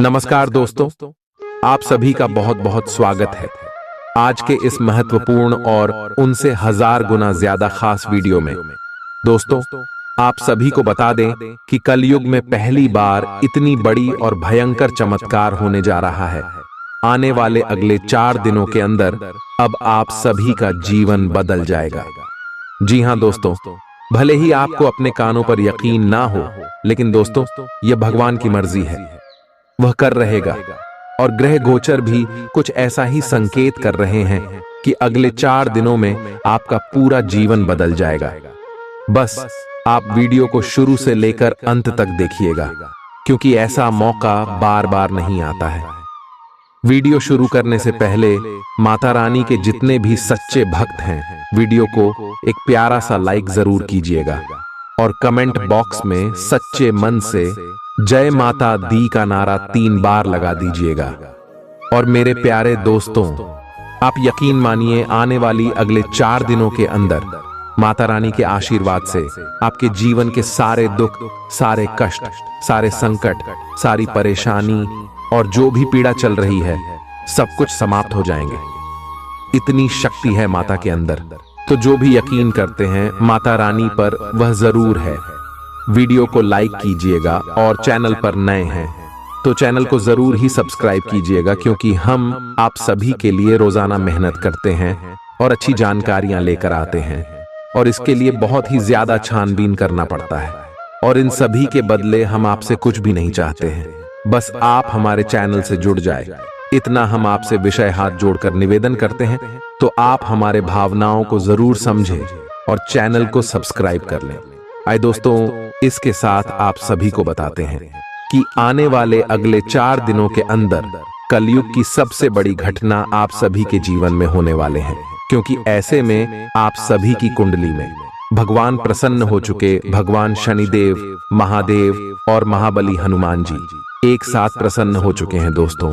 नमस्कार दोस्तों, आप सभी का बहुत बहुत स्वागत है आज के इस महत्वपूर्ण और उनसे 1000 गुना ज्यादा खास वीडियो में। दोस्तों, आप सभी को बता दें कि कलयुग में पहली बार इतनी बड़ी और भयंकर चमत्कार होने जा रहा है। आने वाले अगले 4 दिनों के अंदर अब आप सभी का जीवन बदल जाएगा। जी हां दोस्तों, भले ही आपको अपने कानों पर यकीन ना हो, लेकिन दोस्तों यह भगवान की मर्जी है, वह कर रहेगा। और ग्रह गोचर भी कुछ ऐसा ही संकेत कर रहे हैं कि अगले 4 दिनों में आपका पूरा जीवन बदल जाएगा। बस आप वीडियो को शुरू से लेकर अंत तक देखिएगा, क्योंकि ऐसा मौका बार बार नहीं आता है। वीडियो शुरू करने से पहले माता रानी के जितने भी सच्चे भक्त हैं, वीडियो को एक प्यारा सा लाइक जरूर कीजिएगा और कमेंट बॉक्स में सच्चे मन से जय माता दी का नारा 3 बार लगा दीजिएगा। और मेरे प्यारे दोस्तों, आप यकीन मानिए, आने वाली अगले 4 दिनों के अंदर माता रानी के आशीर्वाद से आपके जीवन के सारे दुख, सारे कष्ट, सारे संकट, सारी परेशानी और जो भी पीड़ा चल रही है, सब कुछ समाप्त हो जाएंगे। इतनी शक्ति है माता के अंदर। तो जो भी यकीन करते हैं माता रानी पर, वह जरूर है। वीडियो को लाइक कीजिएगा और चैनल पर नए हैं तो चैनल को जरूर ही सब्सक्राइब कीजिएगा, क्योंकि हम आप सभी के लिए रोजाना मेहनत करते हैं और अच्छी जानकारियां लेकर आते हैं, और इसके लिए बहुत ही ज्यादा छानबीन करना पड़ता है। और इन सभी के बदले हम आपसे कुछ भी नहीं चाहते हैं, बस आप हमारे चैनल से जुड़ जाए, इतना हम आपसे विषय हाथ जोड़कर निवेदन करते हैं। तो आप हमारे भावनाओं को जरूर समझें और चैनल को सब्सक्राइब कर लें। आइए दोस्तों, इसके साथ आप सभी को बताते हैं कि आने वाले अगले 4 दिनों के अंदर कलयुग की सबसे बड़ी घटना आप सभी के जीवन में होने वाले हैं, क्योंकि ऐसे में आप सभी की कुंडली में भगवान प्रसन्न हो चुके। भगवान शनिदेव, महादेव और महाबली हनुमान जी एक साथ प्रसन्न हो चुके हैं दोस्तों,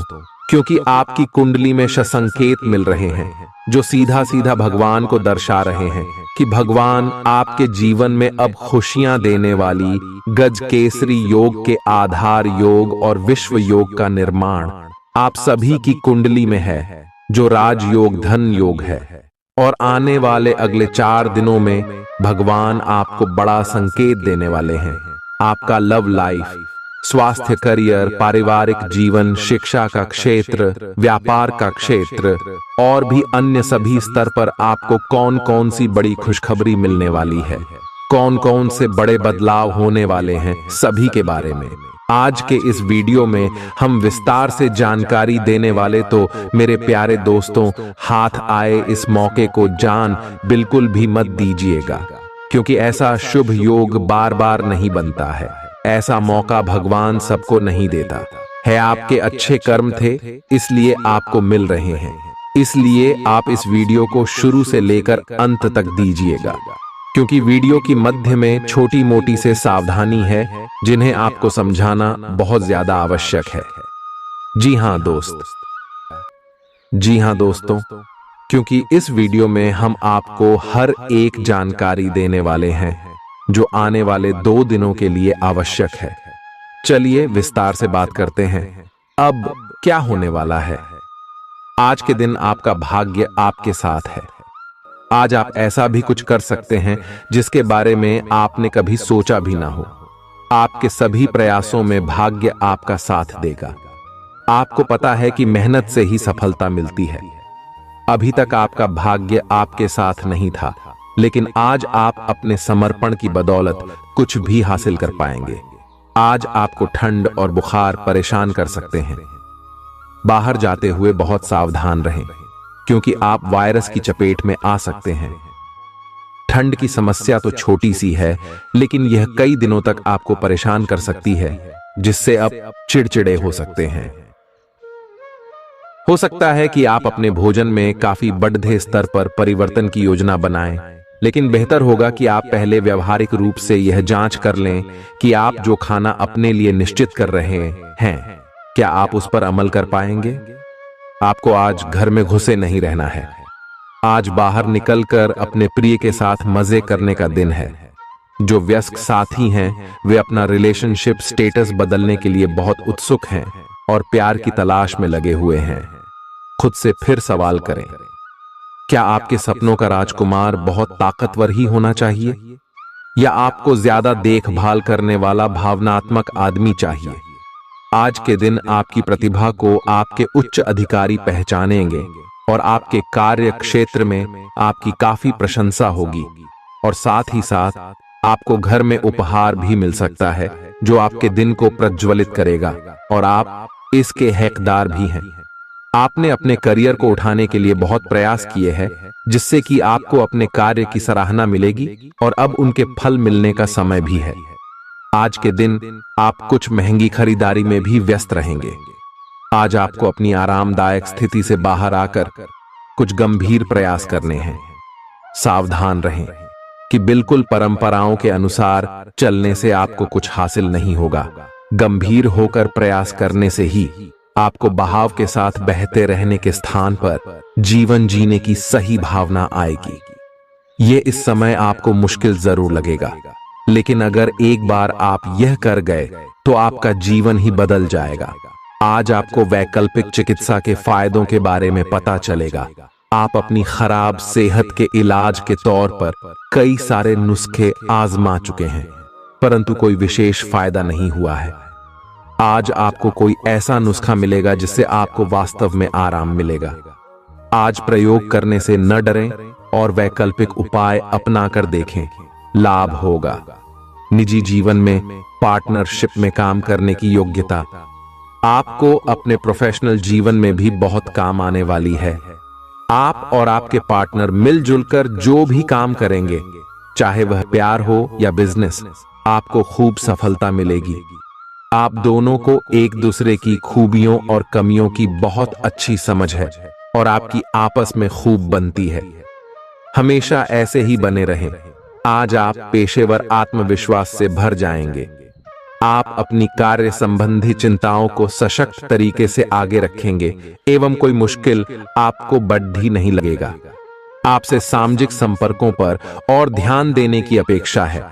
क्योंकि आपकी कुंडली में संकेत मिल रहे हैं जो सीधा सीधा भगवान को दर्शा रहे हैं कि भगवान आपके जीवन में अब खुशियां देने वाली गज केसरी योग के आधार योग और विश्व योग का निर्माण आप सभी की कुंडली में है, जो राजयोग धन योग है। और आने वाले अगले 4 दिनों में भगवान आपको बड़ा संकेत देने वाले हैं। आपका लव लाइफ, स्वास्थ्य, करियर, पारिवारिक जीवन, शिक्षा का क्षेत्र, व्यापार का क्षेत्र और भी अन्य सभी स्तर पर आपको कौन कौन सी बड़ी खुशखबरी मिलने वाली है, कौन कौन से बड़े बदलाव होने वाले हैं, सभी के बारे में आज के इस वीडियो में हम विस्तार से जानकारी देने वाले। तो मेरे प्यारे दोस्तों, हाथ आए इस मौके को जान बिल्कुल भी मत दीजिएगा, क्योंकि ऐसा शुभ योग बार बार नहीं बनता है। ऐसा मौका भगवान सबको नहीं देता है। आपके अच्छे कर्म थे, इसलिए आपको मिल रहे हैं। इसलिए आप इस वीडियो को शुरू से लेकर अंत तक दीजिएगा, क्योंकि वीडियो की मध्य में छोटी मोटी से सावधानी है जिन्हें आपको समझाना बहुत ज्यादा आवश्यक है। जी हां दोस्तों, क्योंकि इस वीडियो में हम आपको हर एक जानकारी देने वाले हैं जो आने वाले 2 दिनों के लिए आवश्यक है। चलिए विस्तार से बात करते हैं। अब क्या होने वाला है? आज के दिन आपका भाग्य आपके साथ है। आज आप ऐसा भी कुछ कर सकते हैं जिसके बारे में आपने कभी सोचा भी ना हो। आपके सभी प्रयासों में भाग्य आपका साथ देगा। आपको पता है कि मेहनत से ही सफलता मिलती है। अभी तक आपका भाग्य आपके साथ नहीं था, लेकिन आज आप अपने समर्पण की बदौलत कुछ भी हासिल कर पाएंगे। आज आपको ठंड और बुखार परेशान कर सकते हैं। बाहर जाते हुए बहुत सावधान रहें, क्योंकि आप वायरस की चपेट में आ सकते हैं। ठंड की समस्या तो छोटी सी है, लेकिन यह कई दिनों तक आपको परेशान कर सकती है, जिससे अब चिड़चिड़े हो सकते हैं। हो सकता है कि आप अपने भोजन में काफी बढ़ते स्तर पर परिवर्तन की योजना बनाएं, लेकिन बेहतर होगा कि आप पहले व्यवहारिक रूप से यह जांच कर लें कि आप जो खाना अपने लिए निश्चित कर रहे हैं, क्या आप उस पर अमल कर पाएंगे। आपको आज घर में घुसे नहीं रहना है। आज बाहर निकलकर अपने प्रिय के साथ मजे करने का दिन है। जो वयस्क साथी हैं वे अपना रिलेशनशिप स्टेटस बदलने के लिए बहुत उत्सुक हैं, और प्यार की तलाश में लगे हुए हैं। खुद से फिर सवाल करें, क्या आपके सपनों का राजकुमार बहुत ताकतवर ही होना चाहिए, या आपको ज्यादा देखभाल करने वाला भावनात्मक आदमी चाहिए? आज के दिन आपकी प्रतिभा को आपके उच्च अधिकारी पहचानेंगे और आपके कार्य क्षेत्र में आपकी काफी प्रशंसा होगी। और साथ ही साथ आपको घर में उपहार भी मिल सकता है जो आपके दिन को प्रज्वलित करेगा, और आप इसके हकदार भी हैं। आपने अपने करियर को उठाने के लिए बहुत प्रयास किए हैं, जिससे कि आपको अपने कार्य की सराहना मिलेगी और अब उनके फल मिलने का समय भी है। आज के दिन आप कुछ महंगी खरीदारी में भी व्यस्त रहेंगे। आज आपको अपनी आरामदायक स्थिति से बाहर आकर कुछ गंभीर प्रयास करने हैं। सावधान रहें कि बिल्कुल परंपराओं के अनुसार चलने से आपको कुछ हासिल नहीं होगा। गंभीर होकर प्रयास करने से ही आपको बहाव के साथ बहते रहने के स्थान पर जीवन जीने की सही भावना आएगी। ये इस समय आपको मुश्किल जरूर लगेगा, लेकिन अगर एक बार आप यह कर गए तो आपका जीवन ही बदल जाएगा। आज आपको वैकल्पिक चिकित्सा के फायदों के बारे में पता चलेगा। आप अपनी खराब सेहत के इलाज के तौर पर कई सारे नुस्खे आजमा चुके हैं, परंतु कोई विशेष फायदा नहीं हुआ है। आज आपको कोई ऐसा नुस्खा मिलेगा जिससे आपको वास्तव में आराम मिलेगा। आज प्रयोग करने से न डरें और वैकल्पिक उपाय अपनाकर देखें, लाभ होगा। निजी जीवन में पार्टनरशिप में काम करने की योग्यता आपको अपने प्रोफेशनल जीवन में भी बहुत काम आने वाली है। आप और आपके पार्टनर मिलजुल कर जो भी काम करेंगे, चाहे वह प्यार हो या बिजनेस, आपको खूब सफलता मिलेगी। आप दोनों को एक दूसरे की खूबियों और कमियों की बहुत अच्छी समझ है और आपकी आपस में खूब बनती है। हमेशा ऐसे ही बने रहें। आज आप पेशेवर आत्मविश्वास से भर जाएंगे। आप अपनी कार्य संबंधी चिंताओं को सशक्त तरीके से आगे रखेंगे एवं कोई मुश्किल आपको बढ़ी नहीं लगेगा। आपसे सामाजिक संपर्कों पर और ध्यान देने की अपेक्षा है।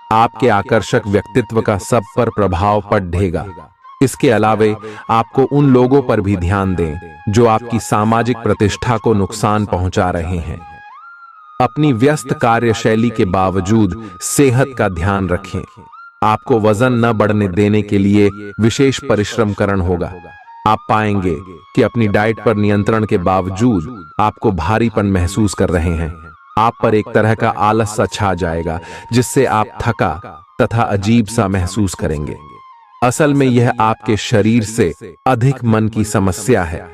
आपके आकर्षक व्यक्तित्व का सब पर प्रभाव पड़ेगा। इसके अलावे आपको उन लोगों पर भी ध्यान दें जो आपकी सामाजिक प्रतिष्ठा को नुकसान पहुंचा रहे हैं। अपनी व्यस्त कार्यशैली के बावजूद सेहत का ध्यान रखें। आपको वजन न बढ़ने देने के लिए विशेष परिश्रम करना होगा। आप पाएंगे कि अपनी डाइट पर नियंत्रण के बावजूद आपको भारीपन महसूस कर रहे हैं। आप पर एक तरह का आलस सा छा जाएगा, जिससे आप थका तथा अजीब सा महसूस करेंगे। असल में यह आपके शरीर से अधिक मन की समस्या है।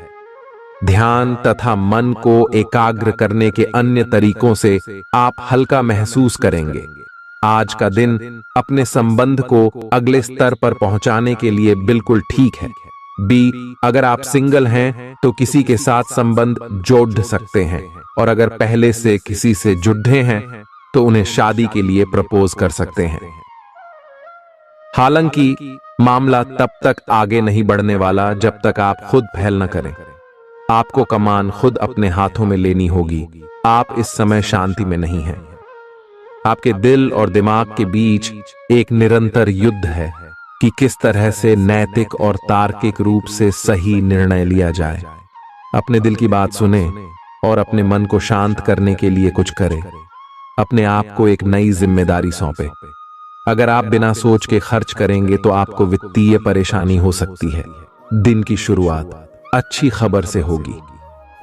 ध्यान तथा मन को एकाग्र करने के अन्य तरीकों से आप हल्का महसूस करेंगे। आज का दिन अपने संबंध को अगले स्तर पर पहुंचाने के लिए बिल्कुल ठीक है। अगर आप सिंगल हैं तो किसी के साथ संबंध जोड़ सकते हैं, और अगर पहले से किसी से जुड़े हैं तो उन्हें शादी के लिए प्रपोज कर सकते हैं। हालांकि मामला तब तक आगे नहीं बढ़ने वाला जब तक आप खुद पहल न करें। आपको कमान खुद अपने हाथों में लेनी होगी। आप इस समय शांति में नहीं हैं। आपके दिल और दिमाग के बीच एक निरंतर युद्ध है कि किस तरह से नैतिक और तार्किक रूप से सही निर्णय लिया जाए। अपने दिल की बात सुने और अपने मन को शांत करने के लिए कुछ करें। अपने आप को एक नई जिम्मेदारी सौंपे। अगर आप बिना सोच के खर्च करेंगे तो आपको वित्तीय परेशानी हो सकती है। दिन की शुरुआत अच्छी खबर से होगी।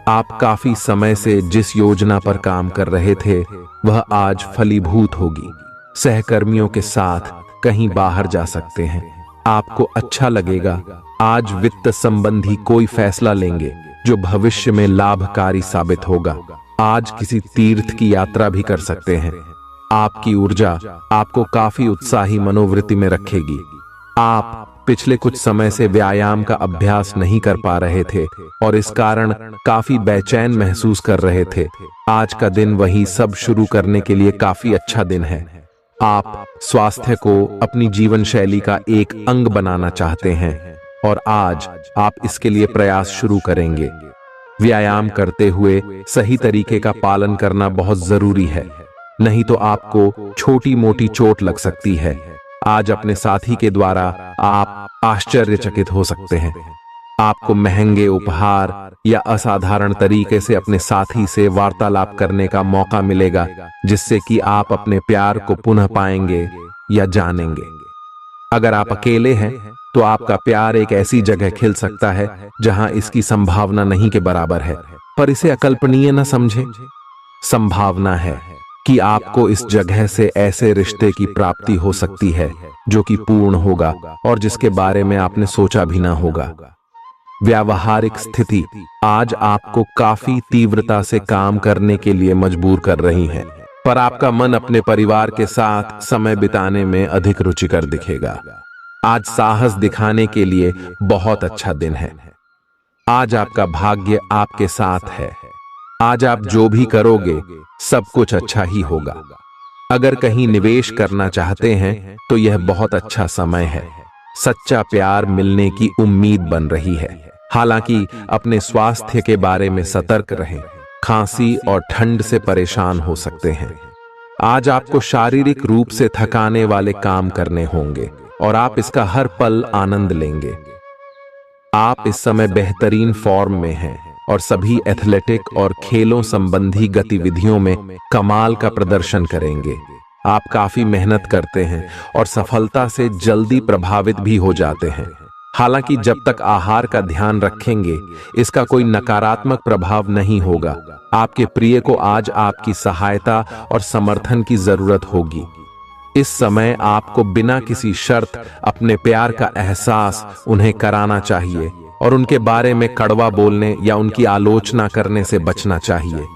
आप काफी समय से जिस योजना पर काम कर रहे थे वह आज फलीभूत होगी। सहकर्मियों के साथ कहीं बाहर जा सकते हैं। आपको अच्छा लगेगा। आज वित्त संबंधी कोई फैसला लेंगे जो भविष्य में लाभकारी साबित होगा। आज किसी तीर्थ की यात्रा भी कर सकते हैं। आपकी ऊर्जा आपको काफी उत्साही मनोवृत्ति में रखेगी। आप पिछले कुछ समय से व्यायाम का अभ्यास नहीं कर पा रहे थे और इस कारण काफी बेचैन महसूस कर रहे थे। आज का दिन वही सब शुरू करने के लिए काफी अच्छा दिन है। आप स्वास्थ्य को अपनी जीवन शैली का एक अंग बनाना चाहते हैं और आज आप इसके लिए प्रयास शुरू करेंगे। व्यायाम करते हुए सही तरीके का पालन करना बहुत जरूरी है, नहीं तो आपको छोटी मोटी चोट लग सकती है। आज अपने साथी के द्वारा आप आश्चर्यचकित हो सकते हैं। आपको महंगे उपहार या असाधारण तरीके से अपने साथी से वार्तालाप करने का मौका मिलेगा, जिससे कि आप अपने प्यार को पुनः पाएंगे या जानेंगे। अगर आप अकेले हैं तो आपका प्यार एक ऐसी जगह खिल सकता है जहां इसकी संभावना नहीं के बराबर है, पर इसे अकल्पनीय न समझें। संभावना है कि आपको इस जगह से ऐसे रिश्ते की प्राप्ति हो सकती है जो कि पूर्ण होगा और जिसके बारे में आपने सोचा भी ना होगा। व्यावहारिक स्थिति आज आपको काफी तीव्रता से काम करने के लिए मजबूर कर रही है, पर आपका मन अपने परिवार के साथ समय बिताने में अधिक रुचिकर दिखेगा। आज साहस दिखाने के लिए बहुत अच्छा दिन है। आज आपका भाग्य आपके साथ है। आज आप जो भी करोगे सब कुछ अच्छा ही होगा। अगर कहीं निवेश करना चाहते हैं तो यह बहुत अच्छा समय है। सच्चा प्यार मिलने की उम्मीद बन रही है। हालांकि अपने स्वास्थ्य के बारे में सतर्क रहें। खांसी और ठंड से परेशान हो सकते हैं। आज आपको शारीरिक रूप से थकाने वाले काम करने होंगे और आप इसका हर पल आनंद लेंगे। आप इस समय बेहतरीन फॉर्म में हैं और सभी एथलेटिक और खेलों संबंधी गतिविधियों में कमाल का प्रदर्शन करेंगे। आप काफी मेहनत करते हैं और सफलता से जल्दी प्रभावित भी हो जाते हैं। हालांकि जब तक आहार का ध्यान रखेंगे इसका कोई नकारात्मक प्रभाव नहीं होगा। आपके प्रिय को आज आपकी सहायता और समर्थन की जरूरत होगी। इस समय आपको बिना किसी शर्त अपने प्यार का एहसास उन्हें कराना चाहिए और उनके बारे में कड़वा बोलने या उनकी आलोचना करने से बचना चाहिए।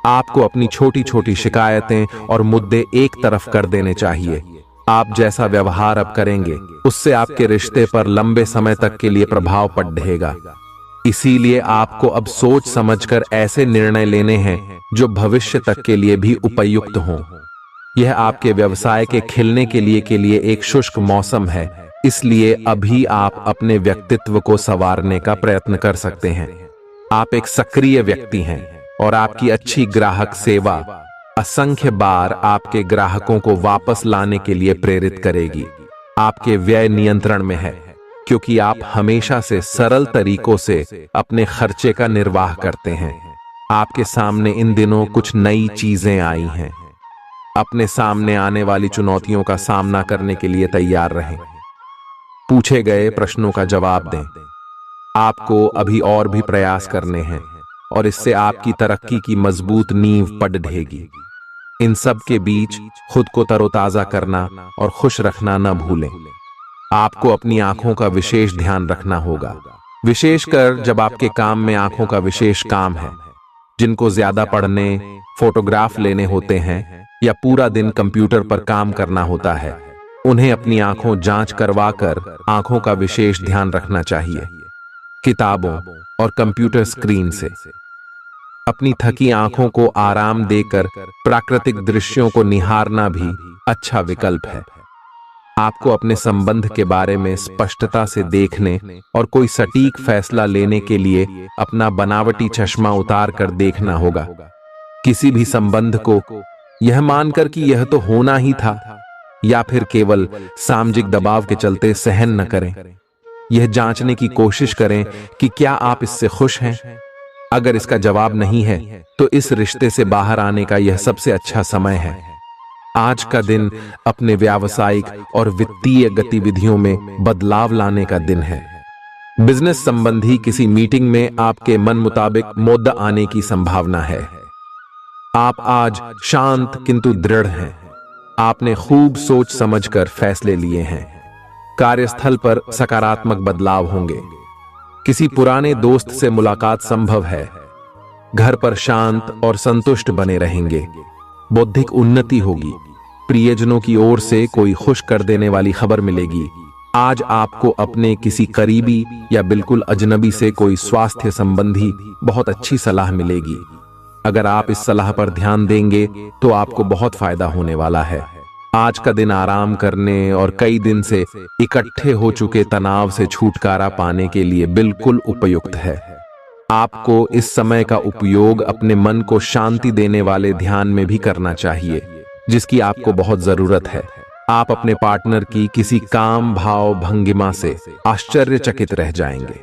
आपको अपनी छोटी छोटी शिकायतें और मुद्दे एक तरफ कर देने चाहिए। आप जैसा व्यवहार अब करेंगे उससे आपके रिश्ते पर लंबे समय तक के लिए प्रभाव पड़ेगा। इसीलिए आपको अब सोच समझकर ऐसे निर्णय लेने हैं जो भविष्य तक के लिए भी उपयुक्त हों। यह आपके व्यवसाय के खिलने के लिए एक शुष्क मौसम है, इसलिए अभी आप अपने व्यक्तित्व को संवारने का प्रयत्न कर सकते हैं। आप एक सक्रिय व्यक्ति हैं और आपकी अच्छी ग्राहक सेवा असंख्य बार आपके ग्राहकों को वापस लाने के लिए प्रेरित करेगी। आपके व्यय नियंत्रण में है क्योंकि आप हमेशा से सरल तरीकों से अपने खर्चे का निर्वाह करते हैं। आपके सामने इन दिनों कुछ नई चीजें आई हैं। अपने सामने आने वाली चुनौतियों का सामना करने के लिए तैयार रहें। पूछे गए प्रश्नों का जवाब दें। आपको अभी और भी प्रयास करने हैं और इससे आपकी तरक्की की मजबूत नींव पड़ ढहेगी। इन सब के बीच खुद को तरोताजा करना और खुश रखना न भूलें। आपको अपनी आंखों का विशेष ध्यान रखना होगा, विशेषकर जब आपके काम में आंखों का विशेष काम है। जिनको ज्यादा पढ़ने, फोटोग्राफ लेने होते हैं या पूरा दिन कंप्यूटर पर काम करना होता है, उन्हें अपनी आंखों जांच करवाकर आंखों का विशेष ध्यान रखना चाहिए। किताबों और कंप्यूटर स्क्रीन से अपनी थकी आंखों को आराम देकर प्राकृतिक दृश्यों को निहारना भी अच्छा विकल्प है। आपको अपने संबंध के बारे में स्पष्टता से देखने और कोई सटीक फैसला लेने के लिए अपना बनावटी चश्मा उतार कर देखना होगा। किसी भी संबंध को यह मानकर कि यह तो होना ही था या फिर केवल सामाजिक दबाव के चलते सहन न करें। यह जांचने की कोशिश करें कि क्या आप इससे खुश हैं। अगर इसका जवाब नहीं है तो इस रिश्ते से बाहर आने का यह सबसे अच्छा समय है। आज का दिन अपने व्यावसायिक और वित्तीय गतिविधियों में बदलाव लाने का दिन है। बिजनेस संबंधी किसी मीटिंग में आपके मन मुताबिक मुद्दा आने की संभावना है। आप आज शांत किंतु दृढ़ हैं। आपने खूब सोच समझकर फैसले लिए हैं। कार्यस्थल पर सकारात्मक बदलाव होंगे। किसी पुराने दोस्त से मुलाकात संभव है। घर पर शांत और संतुष्ट बने रहेंगे। बौद्धिक उन्नति होगी। प्रियजनों की ओर से कोई खुश कर देने वाली खबर मिलेगी। आज आपको अपने किसी करीबी या बिल्कुल अजनबी से कोई स्वास्थ्य संबंधी बहुत अच्छी सलाह मिलेगी। अगर आप इस सलाह पर ध्यान देंगे तो आपको बहुत फायदा होने वाला है। आज का दिन आराम करने और कई दिन से इकट्ठे हो चुके तनाव से छुटकारा पाने के लिए बिल्कुल उपयुक्त है। आपको इस समय का उपयोग अपने मन को शांति देने वाले ध्यान में भी करना चाहिए, जिसकी आपको बहुत जरूरत है। आप अपने पार्टनर की किसी काम भाव भंगिमा से आश्चर्यचकित रह जाएंगे।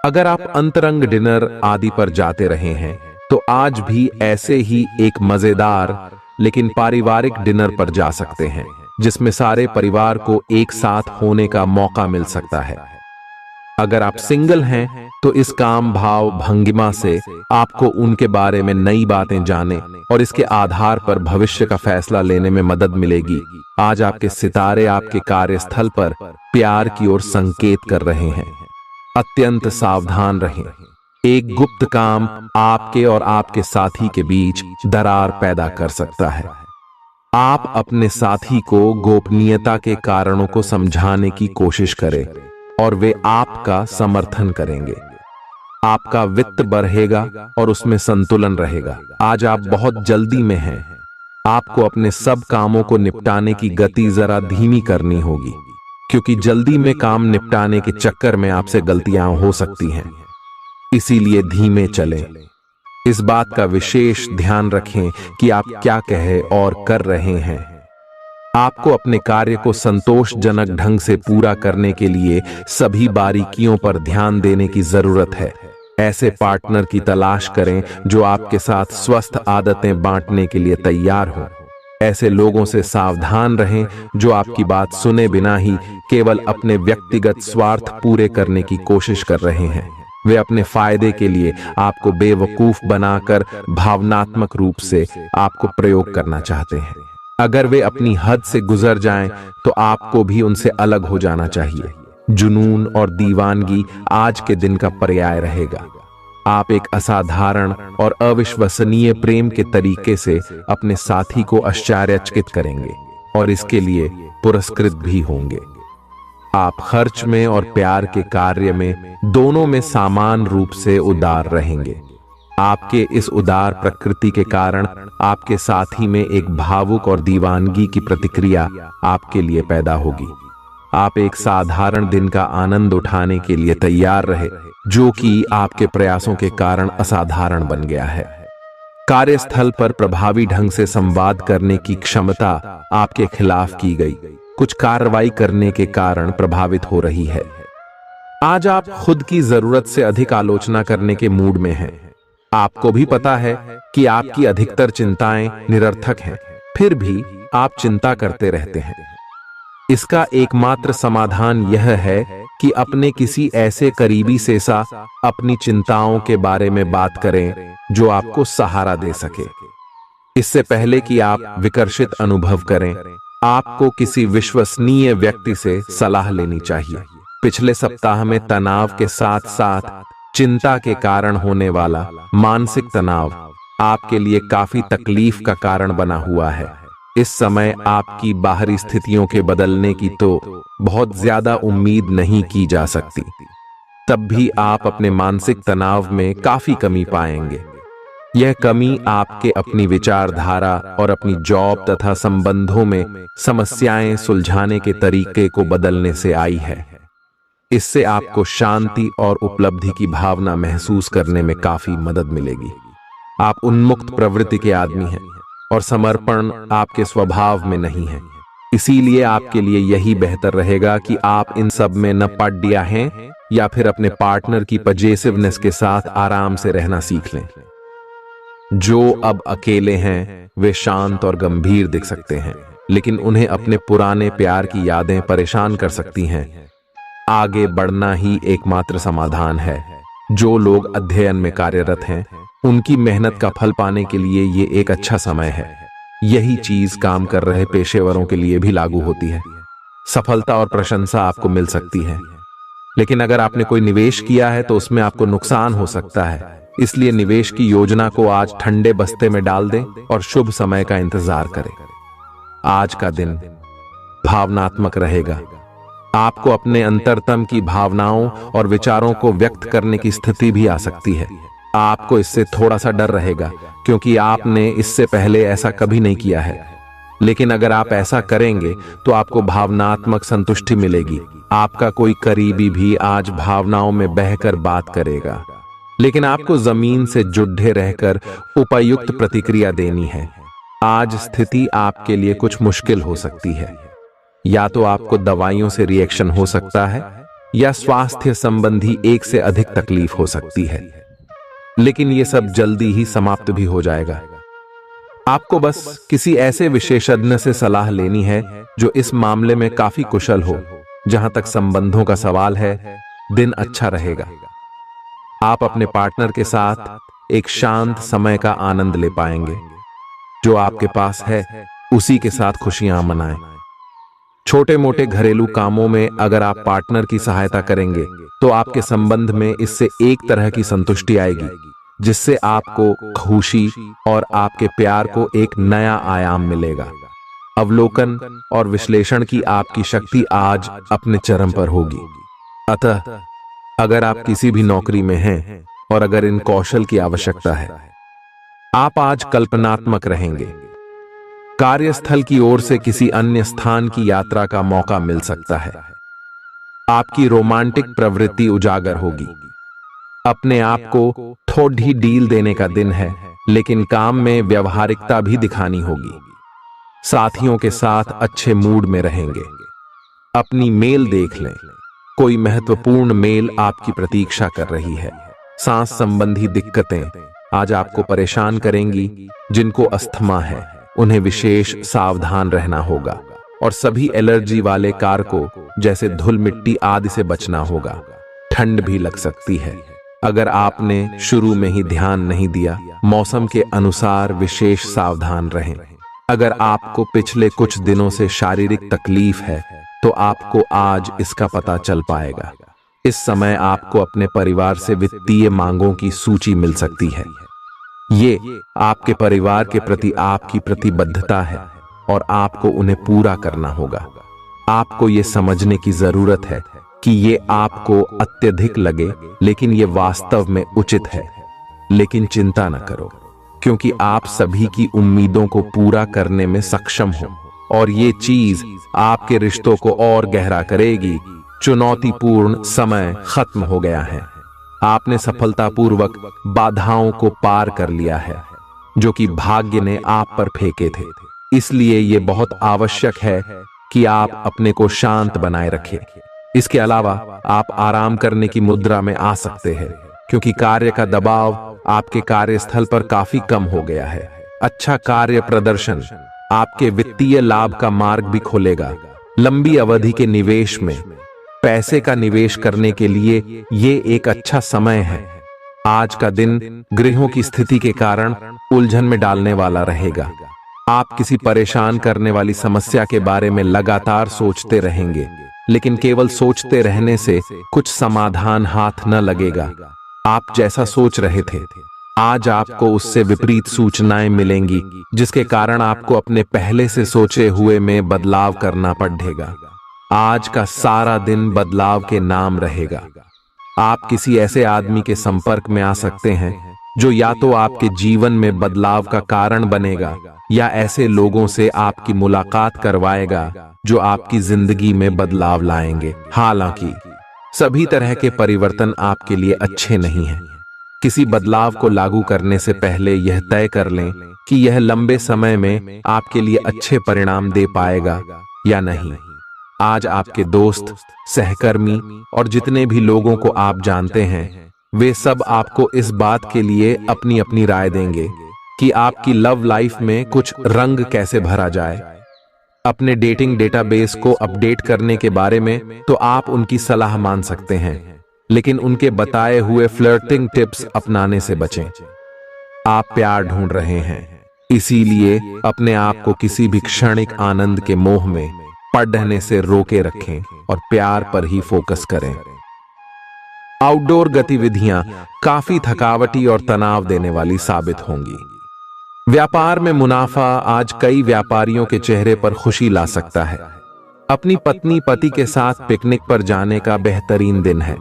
अगर आप अंतरंग डिनर आदि पर जाते रहे हैं तो आज भी ऐसे ही एक मजेदार लेकिन पारिवारिक डिनर पर जा सकते हैं, जिसमें सारे परिवार को एक साथ होने का मौका मिल सकता है। अगर आप सिंगल हैं तो इस काम भाव भंगिमा से आपको उनके बारे में नई बातें जाने और इसके आधार पर भविष्य का फैसला लेने में मदद मिलेगी। आज आपके सितारे आपके कार्यस्थल पर प्यार की ओर संकेत कर रहे हैं। अत्यंत सावधान रहें। एक गुप्त काम आपके और आपके साथी के बीच दरार पैदा कर सकता है। आप अपने साथी को गोपनीयता के कारणों को समझाने की कोशिश करें और वे आपका समर्थन करेंगे। आपका वित्त बढ़ेगा और उसमें संतुलन रहेगा। आज आप बहुत जल्दी में हैं। आपको अपने सब कामों को निपटाने की गति जरा धीमी करनी होगी, क्योंकि जल्दी में काम निपटाने के चक्कर में आपसे गलतियां हो सकती हैं। इसीलिए धीमे चलें। इस बात का विशेष ध्यान रखें कि आप क्या कहे और कर रहे हैं। आपको अपने कार्य को संतोषजनक ढंग से पूरा करने के लिए सभी बारीकियों पर ध्यान देने की जरूरत है। ऐसे पार्टनर की तलाश करें जो आपके साथ स्वस्थ आदतें बांटने के लिए तैयार हो। ऐसे लोगों से सावधान रहें जो आपकी बात सुने बिना ही केवल अपने व्यक्तिगत स्वार्थ पूरे करने की कोशिश कर रहे हैं। वे अपने फायदे के लिए आपको बेवकूफ बनाकर भावनात्मक रूप से आपको प्रयोग करना चाहते हैं। अगर वे अपनी हद से गुजर जाएं, तो आपको भी उनसे अलग हो जाना चाहिए। जुनून और दीवानगी आज के दिन का पर्याय रहेगा। आप एक असाधारण और अविश्वसनीय प्रेम के तरीके से अपने साथी को आश्चर्यचकित करेंगे और इसके लिए पुरस्कृत भी होंगे। आप खर्च में और प्यार के कार्य में दोनों में समान रूप से उदार रहेंगे। आपके इस उदार प्रकृति के कारण आपके साथी में एक भावुक और दीवानगी की प्रतिक्रिया आपके लिए पैदा होगी। आप एक साधारण दिन का आनंद उठाने के लिए तैयार रहे, जो कि आपके प्रयासों के कारण असाधारण बन गया है। कार्यस्थल पर प्रभावी ढंग से संवाद करने की क्षमता आपके खिलाफ की गई कुछ कार्रवाई करने के कारण प्रभावित हो रही है। आज आप खुद की जरूरत से अधिक आलोचना करने के मूड में हैं। आपको भी पता है कि आपकी अधिकतर चिंताएं निरर्थक हैं, फिर भी आप चिंता करते रहते हैं। इसका एकमात्र समाधान यह है कि अपने किसी ऐसे करीबी से अपनी चिंताओं के बारे में बात करें जो आपको सहारा दे सके। इससे पहले कि आप विकर्षित अनुभव करें, आपको किसी विश्वसनीय व्यक्ति से सलाह लेनी चाहिए। पिछले सप्ताह में तनाव के साथ साथ चिंता के कारण होने वाला मानसिक तनाव आपके लिए काफी तकलीफ का कारण बना हुआ है। इस समय आपकी बाहरी स्थितियों के बदलने की तो बहुत ज्यादा उम्मीद नहीं की जा सकती। तब भी आप अपने मानसिक तनाव में काफी कमी पाएंगे। यह कमी आपके अपनी विचारधारा और अपनी जॉब तथा संबंधों में समस्याएं सुलझाने के तरीके को बदलने से आई है। इससे आपको शांति और उपलब्धि की भावना महसूस करने में काफी मदद मिलेगी। आप उन्मुक्त प्रवृत्ति के आदमी हैं और समर्पण आपके स्वभाव में नहीं है। इसीलिए आपके लिए यही बेहतर रहेगा कि आप इन सब में न पड़ हैं या फिर अपने पार्टनर की पजेसिवनेस के साथ आराम से रहना सीख लें। जो अब अकेले हैं वे शांत और गंभीर दिख सकते हैं, लेकिन उन्हें अपने पुराने प्यार की यादें परेशान कर सकती हैं। आगे बढ़ना ही एकमात्र समाधान है। जो लोग अध्ययन में कार्यरत हैं, उनकी मेहनत का फल पाने के लिए ये एक अच्छा समय है। यही चीज काम कर रहे पेशेवरों के लिए भी लागू होती है। सफलता और प्रशंसा आपको मिल सकती है, लेकिन अगर आपने कोई निवेश किया है तो उसमें आपको नुकसान हो सकता है। इसलिए निवेश की योजना को आज ठंडे बस्ते में डाल दें और शुभ समय का इंतजार करें। आज का दिन भावनात्मक रहेगा। आपको अपने अंतरतम की भावनाओं और विचारों को व्यक्त करने की स्थिति भी आ सकती है। आपको इससे थोड़ा सा डर रहेगा, क्योंकि आपने इससे पहले ऐसा कभी नहीं किया है। लेकिन अगर आप ऐसा करेंगे तो आपको भावनात्मक संतुष्टि मिलेगी। आपका कोई करीबी भी आज भावनाओं में बहकर बात करेगा, लेकिन आपको जमीन से जुड़े रहकर उपयुक्त प्रतिक्रिया देनी है। आज स्थिति आपके लिए कुछ मुश्किल हो सकती है। या तो आपको दवाइयों से रिएक्शन हो सकता है, या स्वास्थ्य संबंधी एक से अधिक तकलीफ हो सकती है, लेकिन ये सब जल्दी ही समाप्त भी हो जाएगा। आपको बस किसी ऐसे विशेषज्ञ से सलाह लेनी है जो इस मामले में काफी कुशल हो। जहां तक संबंधों का सवाल है, दिन अच्छा रहेगा। आप अपने पार्टनर के साथ एक शांत समय का आनंद ले पाएंगे। जो आपके पास है उसी के साथ खुशियां मनाएं। छोटे मोटे घरेलू कामों में अगर आप पार्टनर की सहायता करेंगे तो आपके संबंध में इससे एक तरह की संतुष्टि आएगी, जिससे आपको खुशी और आपके प्यार को एक नया आयाम मिलेगा। अवलोकन और विश्लेषण की आपकी शक्ति आज अपने चरम पर होगी। अतः अगर आप किसी भी नौकरी में हैं और अगर इन कौशल की आवश्यकता है, आप आज कल्पनात्मक रहेंगे। कार्यस्थल की ओर से किसी अन्य स्थान की यात्रा का मौका मिल सकता है। आपकी रोमांटिक प्रवृत्ति उजागर होगी। अपने आप को थोड़ी डील देने का दिन है, लेकिन काम में व्यवहारिकता भी दिखानी होगी। साथियों के साथ अच्छे मूड में रहेंगे। अपनी मेल देख लें, कोई महत्वपूर्ण मेल आपकी प्रतीक्षा कर रही है। सांस संबंधी दिक्कतें आज आपको परेशान करेंगी। जिनको अस्थमा है उन्हें विशेष सावधान रहना होगा और सभी एलर्जी वाले कारकों जैसे धूल मिट्टी आदि से बचना होगा। ठंड भी लग सकती है। अगर आपने शुरू में ही ध्यान नहीं दिया, मौसम के अनुसार विशेष सावधान रहें। अगर आपको पिछले कुछ दिनों से शारीरिक तकलीफ है तो आपको आज इसका पता चल पाएगा। इस समय आपको अपने परिवार से वित्तीय मांगों की सूची मिल सकती है। ये आपके परिवार के प्रति आपकी प्रतिबद्धता है और आपको उन्हें पूरा करना होगा। आपको ये समझने की जरूरत है कि ये आपको अत्यधिक लगे, लेकिन ये वास्तव में उचित है। लेकिन चिंता न करो, क्योंकि आप सभी की उम्मीदों को पूरा करने में सक्षम हो और ये चीज आपके रिश्तों को और गहरा करेगी। चुनौतीपूर्ण समय खत्म हो गया है। आपने सफलतापूर्वक बाधाओं को पार कर लिया है जो कि भाग्य ने आप पर फेंके थे। इसलिए ये बहुत आवश्यक है कि आप अपने को शांत बनाए रखें। इसके अलावा आप आराम करने की मुद्रा में आ सकते हैं, क्योंकि कार्य का दबाव आपके कार्यस्थल पर काफी कम हो गया है। अच्छा कार्य प्रदर्शन आपके वित्तीय लाभ का मार्ग भी खोलेगा। लंबी अवधि के निवेश में पैसे का निवेश करने के लिए ये एक अच्छा समय है। आज का दिन गृहों की स्थिति के कारण उलझन में डालने वाला रहेगा। आप किसी परेशान करने वाली समस्या के बारे में लगातार सोचते रहेंगे, लेकिन केवल सोचते रहने से कुछ समाधान हाथ न लगेगा। आप जैसा सोच रहे थे, आज आपको उससे विपरीत सूचनाएं मिलेंगी, जिसके कारण आपको अपने पहले से सोचे हुए में बदलाव करना पड़ेगा। आज का सारा दिन बदलाव के नाम रहेगा। आप किसी ऐसे आदमी के संपर्क में आ सकते हैं जो या तो आपके जीवन में बदलाव का कारण बनेगा या ऐसे लोगों से आपकी मुलाकात करवाएगा जो आपकी जिंदगी में बदलाव लाएंगे। हालांकि सभी तरह के परिवर्तन आपके लिए अच्छे नहीं हैं। किसी बदलाव को लागू करने से पहले यह तय कर लें कि यह लंबे समय में आपके लिए अच्छे परिणाम दे पाएगा या नहीं। आज आपके दोस्त, सहकर्मी और जितने भी लोगों को आप जानते हैं, वे सब आपको इस बात के लिए अपनी अपनी राय देंगे कि आपकी लव लाइफ में कुछ रंग कैसे भरा जाए। अपने डेटिंग डेटाबेस को अपडेट करने के बारे में तो आप उनकी सलाह मान सकते हैं, लेकिन उनके बताए हुए फ्लर्टिंग टिप्स अपनाने से बचें। आप प्यार ढूंढ रहे हैं, इसीलिए अपने आप को किसी भी क्षणिक आनंद के मोह में पड़ने से रोके रखें और प्यार पर ही फोकस करें। आउटडोर गतिविधियां काफी थकावटी और तनाव देने वाली साबित होंगी। व्यापार में मुनाफा आज कई व्यापारियों के चेहरे पर खुशी ला सकता है। अपनी पत्नी पति के साथ पिकनिक पर जाने का बेहतरीन दिन है।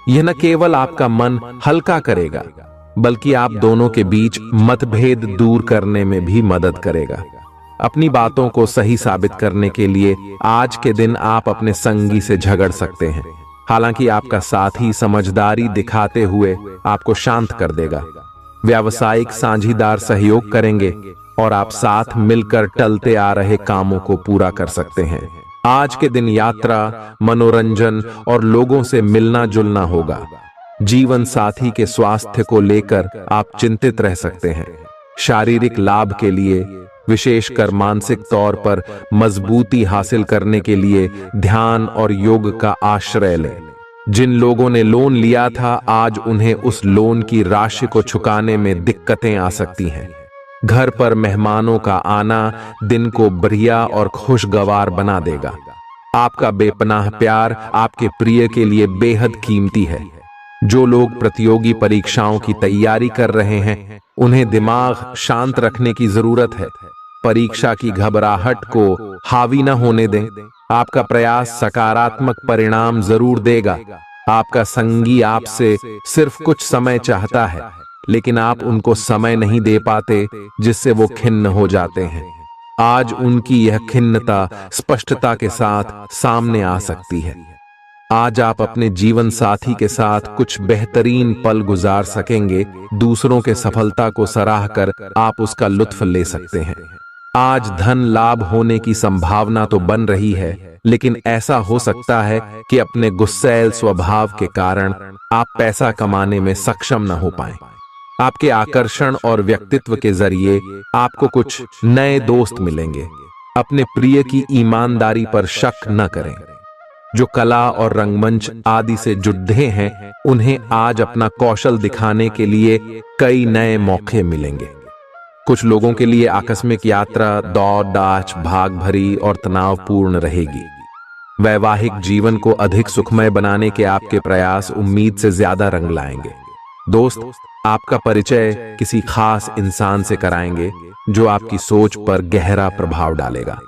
यह न केवल आपका मन हल्का करेगा, बल्कि आप दोनों के बीच मतभेद दूर करने में भी मदद करेगा। अपनी बातों को सही साबित करने के लिए आज के दिन आप अपने संगी से झगड़ सकते हैं। हालांकि आपका साथी समझदारी दिखाते हुए आपको शांत कर देगा। व्यावसायिक साझीदार सहयोग करेंगे और आप साथ मिलकर टलते आ रहे कामों को पूरा कर सकते हैं। आज के दिन यात्रा, मनोरंजन और लोगों से मिलना जुलना होगा। जीवन साथी के स्वास्थ्य को लेकर आप चिंतित रह सकते हैं। शारीरिक लाभ के लिए, विशेषकर मानसिक तौर पर मजबूती हासिल करने के लिए ध्यान और योग का आश्रय लें। जिन लोगों ने लोन लिया था, आज उन्हें उस लोन की राशि को चुकाने में दिक्कतें आ सकती हैं। घर पर मेहमानों का आना दिन को बढ़िया और खुशगवार बना देगा। आपका बेपनाह प्यार आपके प्रिय के लिए बेहद कीमती है। जो लोग प्रतियोगी परीक्षाओं की तैयारी कर रहे हैं, उन्हें दिमाग शांत रखने की जरूरत है। परीक्षा की घबराहट को हावी न होने दें। आपका प्रयास सकारात्मक परिणाम जरूर देगा। आपका संगी आपसे सिर्फ कुछ समय चाहता है, लेकिन आप उनको समय नहीं दे पाते, जिससे वो खिन्न हो जाते हैं। आज उनकी यह खिन्नता स्पष्टता के साथ सामने आ सकती है। आज आप अपने जीवन साथी के साथ कुछ बेहतरीन पल गुजार सकेंगे। दूसरों के सफलता को सराहकर आप उसका लुत्फ ले सकते हैं। आज धन लाभ होने की संभावना तो बन रही है, लेकिन ऐसा हो सकता है कि अपने गुस्सैल स्वभाव के कारण आप पैसा कमाने में सक्षम न हो पाएं। आपके आकर्षण और व्यक्तित्व के जरिए आपको कुछ नए दोस्त मिलेंगे। अपने प्रिय की ईमानदारी पर शक न करें। जो कला और रंगमंच आदि से जुड़े हैं, उन्हें आज अपना कौशल दिखाने के लिए कई नए मौके मिलेंगे। कुछ लोगों के लिए आकस्मिक यात्रा दौड़ दाच भाग भरी और तनावपूर्ण रहेगी। वैवाहिक जीवन को अधिक सुखमय बनाने के आपके प्रयास उम्मीद से ज्यादा रंग लाएंगे। दोस्त आपका परिचय किसी खास इंसान से कराएंगे, जो आपकी सोच पर गहरा प्रभाव डालेगा।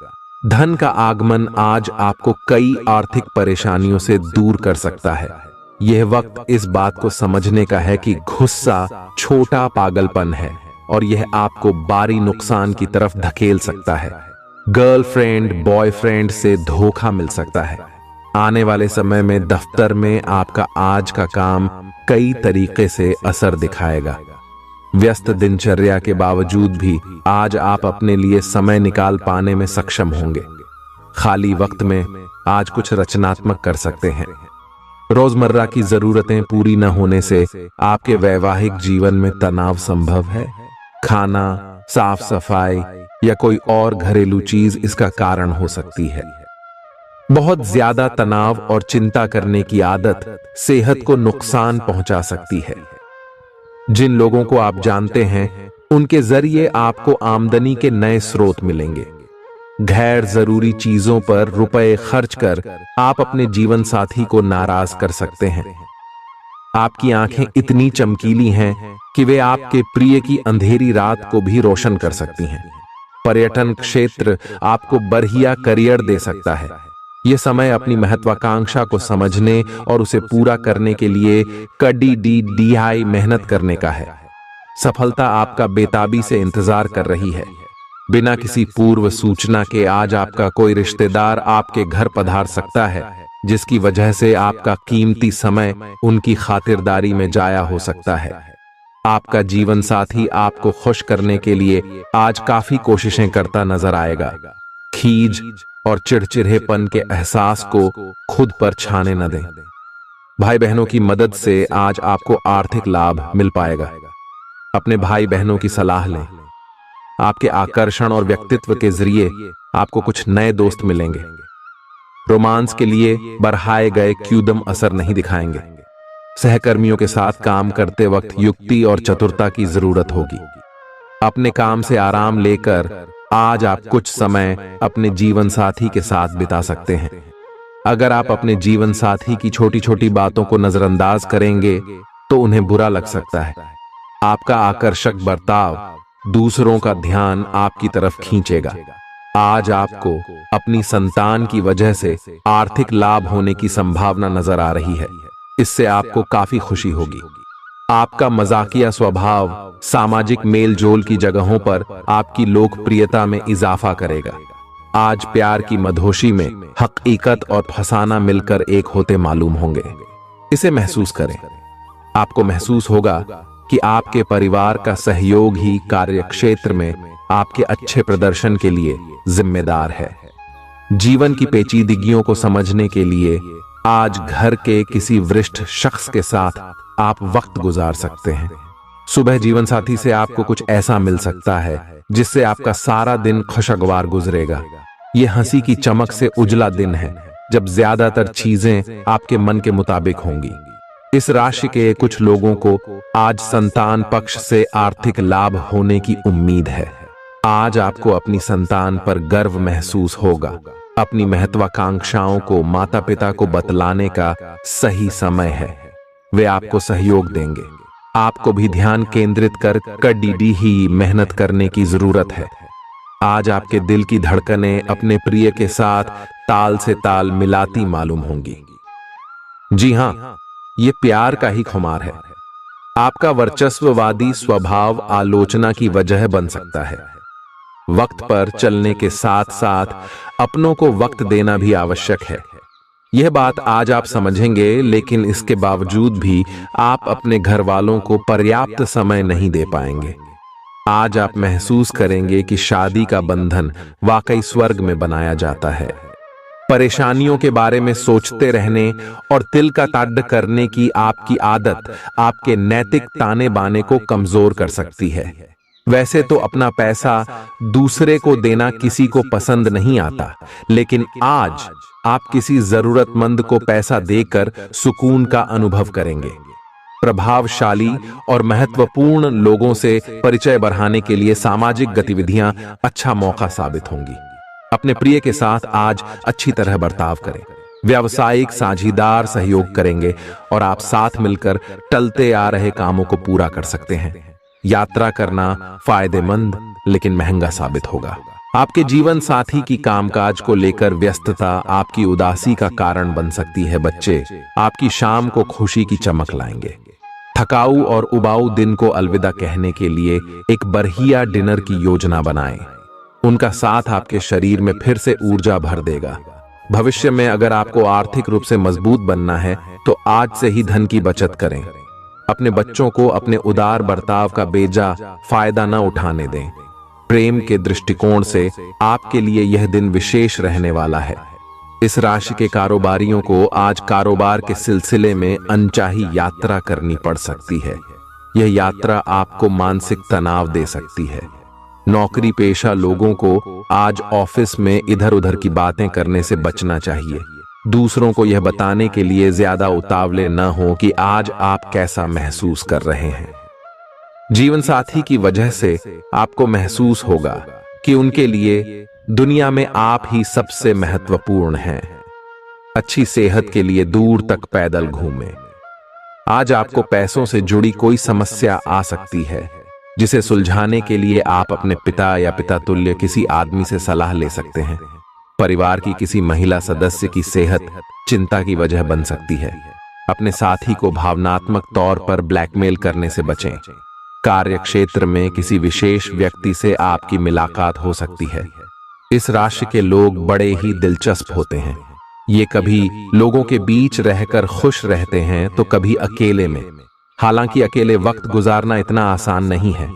धन का आगमन आज आपको कई आर्थिक परेशानियों से दूर कर सकता है। यह वक्त इस बात को समझने का है कि गुस्सा छोटा पागलपन है और यह आपको भारी नुकसान की तरफ धकेल सकता है। गर्लफ्रेंड बॉयफ्रेंड से धोखा मिल सकता है। आने वाले समय में दफ्तर में आपका आज का काम कई तरीके से असर दिखाएगा। व्यस्त दिनचर्या के बावजूद भी आज आप अपने लिए समय निकाल पाने में सक्षम होंगे। खाली वक्त में आज कुछ रचनात्मक कर सकते हैं। रोजमर्रा की जरूरतें पूरी न होने से आपके वैवाहिक जीवन में तनाव संभव है। खाना, साफ सफाई या कोई और घरेलू चीज इसका कारण हो सकती है। बहुत ज्यादा तनाव और चिंता करने की आदत सेहत को नुकसान पहुंचा सकती है। जिन लोगों को आप जानते हैं, उनके जरिए आपको आमदनी के नए स्रोत मिलेंगे। गैर जरूरी चीजों पर रुपए खर्च कर आप अपने जीवन साथी को नाराज कर सकते हैं। आपकी आंखें इतनी चमकीली हैं कि वे आपके प्रिय की अंधेरी रात को भी रोशन कर सकती हैं। पर्यटन क्षेत्र आपको बढ़िया करियर दे सकता है। यह समय अपनी महत्वाकांक्षा को समझने और उसे पूरा करने के लिए कड़ी मेहनत करने का है। सफलता आपका बेताबी से इंतजार कर रही है। बिना किसी पूर्व सूचना के आज आपका कोई रिश्तेदार आपके घर पधार सकता है, जिसकी वजह से आपका कीमती समय उनकी खातिरदारी में जाया हो सकता है। आपका जीवन साथी आपको खुश करने के लिए आज काफी कोशिशें करता नजर आएगा। खीज और चिड़चिड़ेपन के एहसास को खुद पर छाने न दें। भाई बहनों की मदद से आज आपको आर्थिक लाभ मिल पाएगा। अपने भाई बहनों की सलाह लें। आपके आकर्षण और व्यक्तित्व के जरिए आपको कुछ नए दोस्त मिलेंगे। रोमांस के लिए बढ़ाए गए क्यूदम असर नहीं दिखाएंगे। सहकर्मियों के साथ काम करते वक्त युक्ति और चतुरता की जरूरत होगी। अपने काम से आराम लेकर आज आप कुछ समय अपने जीवन साथी के साथ बिता सकते हैं। अगर आप अपने जीवन साथी की छोटी छोटी बातों को नजरअंदाज करेंगे तो उन्हें बुरा लग सकता है। आपका आकर्षक बर्ताव दूसरों का ध्यान आपकी तरफ खींचेगा। आज आपको अपनी संतान की वजह से आर्थिक लाभ होने की संभावना नजर आ रही है। इससे आपको काफी खुशी होगी। आपका मजाकिया स्वभाव सामाजिक मेलजोल की जगहों पर आपकी लोकप्रियता में इजाफा करेगा। आज प्यार की मधोशी में हकीकत और फसाना मिलकर एक होते मालूम होंगे। इसे महसूस करें। आपको महसूस होगा कि आपके परिवार का सहयोग ही कार्यक्षेत्र में आपके अच्छे प्रदर्शन के लिए जिम्मेदार है। जीवन की पेचीदगियों को समझने के लिए आज घर के किसी वरिष्ठ शख्स के साथ आप वक्त गुजार सकते हैं। सुबह जीवन साथी से आपको कुछ ऐसा मिल सकता है जिससे आपका सारा दिन खुशगवार गुजरेगा। यह हंसी की चमक से उजला दिन है जब ज्यादातर चीजें आपके मन के मुताबिक होंगी। इस राशि के कुछ लोगों को आज संतान पक्ष से आर्थिक लाभ होने की उम्मीद है। आज आपको अपनी संतान पर गर्व महसूस होगा। अपनी महत्वाकांक्षाओं को माता पिता को बतलाने का सही समय है। वे आपको सहयोग देंगे। आपको भी ध्यान केंद्रित कर कड़ी ही मेहनत करने की जरूरत है। आज आपके दिल की धड़कनें अपने प्रिय के साथ ताल से ताल मिलाती मालूम होंगी। जी हां, ये प्यार का ही खुमार है। आपका वर्चस्ववादी स्वभाव आलोचना की वजह बन सकता है। वक्त पर चलने के साथ साथ अपनों को वक्त देना भी आवश्यक है। यह बात आज आप समझेंगे, लेकिन इसके बावजूद भी आप अपने घर वालों को पर्याप्त समय नहीं दे पाएंगे। आज आप महसूस करेंगे कि शादी का बंधन वाकई स्वर्ग में बनाया जाता है। परेशानियों के बारे में सोचते रहने और तिल का ताड़ करने की आपकी आदत आपके नैतिक ताने बाने को कमजोर कर सकती है। वैसे तो अपना पैसा दूसरे को देना किसी को पसंद नहीं आता, लेकिन आज आप किसी जरूरतमंद को पैसा देकर सुकून का अनुभव करेंगे। प्रभावशाली और महत्वपूर्ण लोगों से परिचय बढ़ाने के लिए सामाजिक गतिविधियां अच्छा मौका साबित होंगी। अपने प्रिय के साथ आज अच्छी तरह बर्ताव करें। व्यावसायिक साझीदार सहयोग करेंगे और आप साथ मिलकर टलते आ रहे कामों को पूरा कर सकते हैं। यात्रा करना फायदेमंद लेकिन महंगा साबित होगा। आपके जीवन साथी की कामकाज को लेकर व्यस्तता आपकी उदासी का कारण बन सकती है। बच्चे आपकी शाम को खुशी की चमक लाएंगे। थकाऊ और उबाऊ दिन को अलविदा कहने के लिए एक बढ़िया डिनर की योजना बनाएं। उनका साथ आपके शरीर में फिर से ऊर्जा भर देगा। भविष्य में अगर आपको आर्थिक रूप से मजबूत बनना है तो आज से ही धन की बचत करें। अपने बच्चों को अपने उदार बर्ताव का बेजा फायदा न उठाने दें। प्रेम के दृष्टिकोण से आपके लिए यह दिन विशेष रहने वाला है। इस राशि के कारोबारियों को आज कारोबार के सिलसिले में अनचाही यात्रा करनी पड़ सकती है। यह यात्रा आपको मानसिक तनाव दे सकती है। नौकरी पेशा लोगों को आज ऑफिस में इधर उधर की बातें करने से बचना चाहिए। दूसरों को यह बताने के लिए ज्यादा उतावले न हो कि आज आप कैसा महसूस कर रहे हैं। जीवन साथी की वजह से आपको महसूस होगा कि उनके लिए दुनिया में आप ही सबसे महत्वपूर्ण हैं। अच्छी सेहत के लिए दूर तक पैदल घूमें। आज आपको पैसों से जुड़ी कोई समस्या आ सकती है जिसे सुलझाने के लिए आप अपने पिता या पिता तुल्य किसी आदमी से सलाह ले सकते हैं। परिवार की किसी महिला सदस्य की सेहत चिंता की वजह बन सकती है। अपने साथी को भावनात्मक तौर पर ब्लैकमेल करने से बचें। कार्य क्षेत्र में किसी विशेष व्यक्ति से आपकी मुलाकात हो सकती है। इस राशि के लोग बड़े ही दिलचस्प होते हैं। ये कभी लोगों के बीच रहकर खुश रहते हैं तो कभी अकेले में। हालांकि अकेले वक्त गुजारना इतना आसान नहीं है,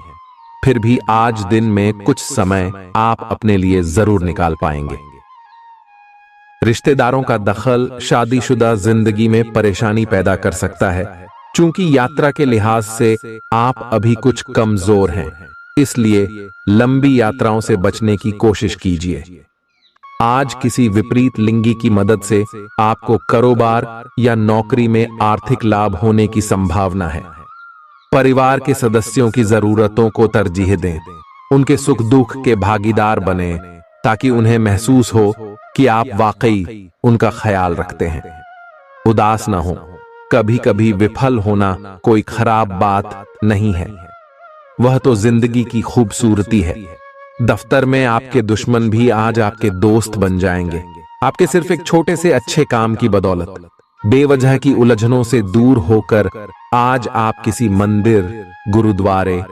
फिर भी आज दिन में कुछ समय आप अपने लिए जरूर निकाल पाएंगे। रिश्तेदारों का दखल शादीशुदा जिंदगी में परेशानी पैदा कर सकता है। चूंकि यात्रा के लिहाज से आप अभी कुछ कमजोर हैं, इसलिए लंबी यात्राओं से बचने की कोशिश कीजिए। आज किसी विपरीत लिंगी की मदद से आपको कारोबार या नौकरी में आर्थिक लाभ होने की संभावना है। परिवार के सदस्यों की जरूरतों को तरजीह दें। उनके सुख दुख के भागीदार बने ताकि उन्हें महसूस हो कि आप वाकई उनका ख्याल रखते हैं। उदास ना हो। कभी कभी विफल होना कोई खराब बात नहीं है, वह तो जिंदगी की खूबसूरती है। दफ्तर में आपके दुश्मन भी आज आपके दोस्त बन जाएंगे, आपके सिर्फ एक छोटे से अच्छे काम की बदौलत। बेवजह की उलझनों से दूर होकर आज आप किसी मंदिर, गुरुद्वारे